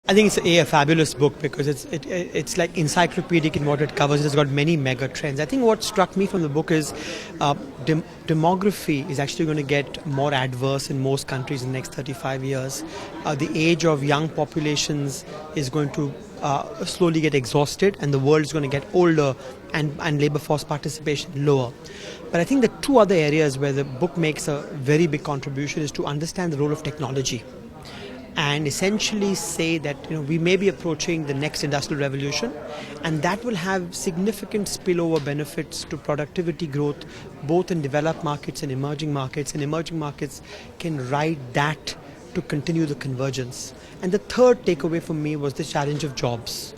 I think it's a fabulous book because it's like encyclopedic in what it covers. It's got many mega trends. I think what struck me from the book is demography is actually going to get more adverse in most countries in the next 35 years. The age of young populations is going to slowly get exhausted, and the world is going to get older, and labor force participation lower. But I think the two other areas where the book makes a very big contribution is to understand the role of technology, and essentially say that we may be approaching the next industrial revolution, and that will have significant spillover benefits to productivity growth both in developed markets and emerging markets, and emerging markets can ride that to continue the convergence. And the third takeaway for me was the challenge of jobs.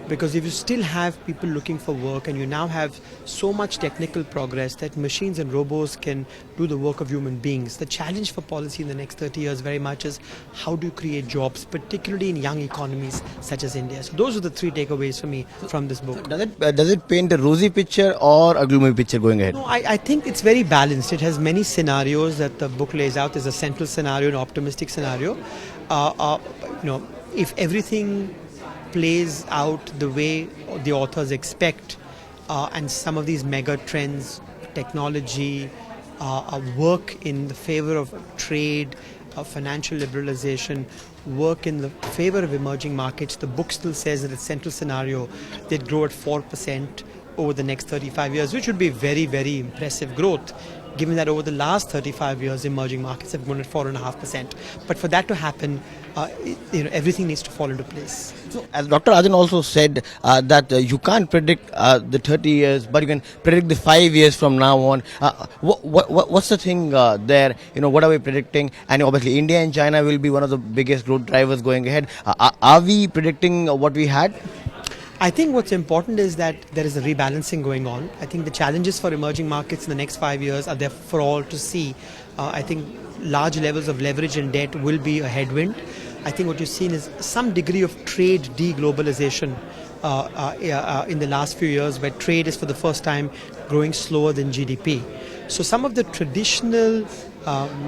Because if you still have people looking for work and you now have so much technical progress that machines and robots can do the work of human beings, the challenge for policy in the next 30 years very much is how do you create jobs, particularly in young economies such as India. So those are the three takeaways for me from this book. Does it paint a rosy picture or a gloomy picture going ahead? No, I think it's very balanced. It has many scenarios that the book lays out. There's a central scenario, an optimistic scenario. If everything plays out the way the authors expect, and some of these mega trends, technology, work in the favor of trade, financial liberalization, work in the favor of emerging markets, the book still says that its central scenario, they'd grow at 4% over the next 35 years, which would be very, very impressive growth, given that over the last 35 years, emerging markets have grown at 4.5%. But for that to happen, everything needs to fall into place. So, as Dr. Arjun also said, that you can't predict the 30 years, but you can predict the 5 years from now on. What's the thing there? What are we predicting? And obviously, India and China will be one of the biggest growth drivers going ahead. Are we predicting what we had? I think what's important is that there is a rebalancing going on. I think the challenges for emerging markets in the next 5 years are there for all to see. I think large levels of leverage and debt will be a headwind. I think what you've seen is some degree of trade deglobalization in the last few years, where trade is for the first time growing slower than GDP. So some of the traditional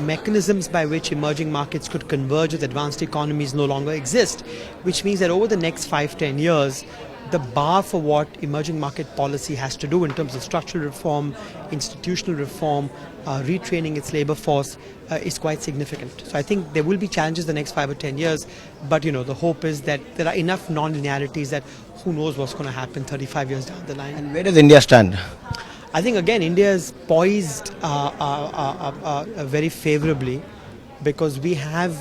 mechanisms by which emerging markets could converge with advanced economies no longer exist, which means that over the next 5-10 years, the bar for what emerging market policy has to do in terms of structural reform, institutional reform, retraining its labor force is quite significant. So I think there will be challenges the next 5 or 10 years, but the hope is that there are enough non-linearities that who knows what's going to happen 35 years down the line. And where does India stand? I think again India is poised very favorably because we have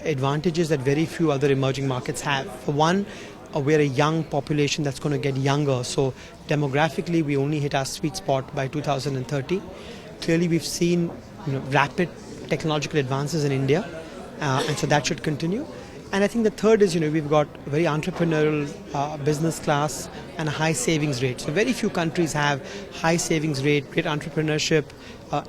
advantages that very few other emerging markets have. For one, we're a young population that's going to get younger. So demographically, we only hit our sweet spot by 2030. Clearly, we've seen rapid technological advances in India, and so that should continue. And I think the third is, we've got a very entrepreneurial business class and a high savings rate. So very few countries have high savings rate, great entrepreneurship,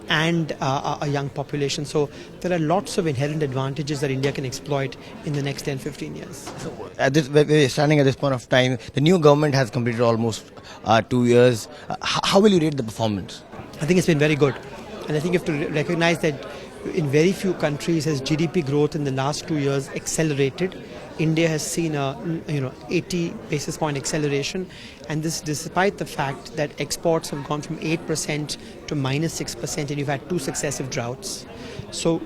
and a young population. So there are lots of inherent advantages that India can exploit in the next 10-15 years. So we're standing at this point of time. The new government has completed almost 2 years. How will you rate the performance? I think it's been very good. And I think you have to recognize that in very few countries has GDP growth in the last 2 years accelerated. India has seen a 80 basis point acceleration, and this despite the fact that exports have gone from 8% to -6%, and you've had 2 successive droughts. So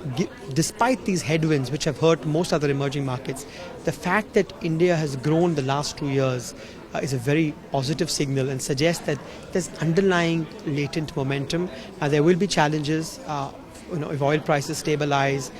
despite these headwinds which have hurt most other emerging markets, the fact that India has grown the last 2 years is a very positive signal and suggests that there's underlying latent momentum. There will be challenges. If oil prices stabilize,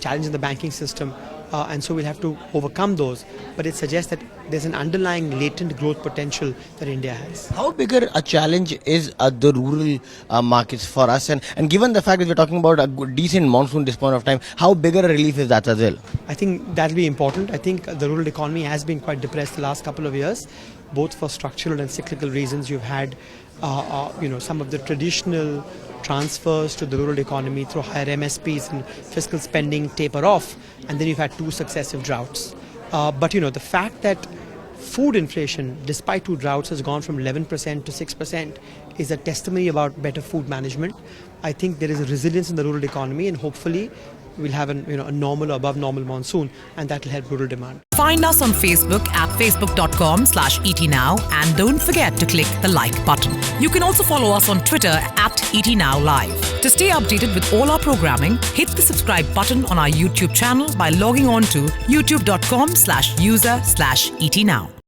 challenge in the banking system, and so we'll have to overcome those. But it suggests that there's an underlying latent growth potential that India has. How bigger a challenge is the rural markets for us? And given the fact that we're talking about a decent monsoon at this point of time, how bigger a relief is that as well? I think that'll be important. I think the rural economy has been quite depressed the last couple of years, both for structural and cyclical reasons. You've had some of the traditional transfers to the rural economy through higher MSPs and fiscal spending taper off, and then you've had 2 successive droughts. But the fact that food inflation, despite 2 droughts, has gone from 11% to 6% is a testimony about better food management. I think there is a resilience in the rural economy, and hopefully we'll have a normal or above normal monsoon, and that will help rural demand. Find us on Facebook at facebook.com/etnow and don't forget to click the like button. You can also follow us on Twitter at etnowlive. To stay updated with all our programming, hit the subscribe button on our YouTube channel by logging on to youtube.com/user/etnow.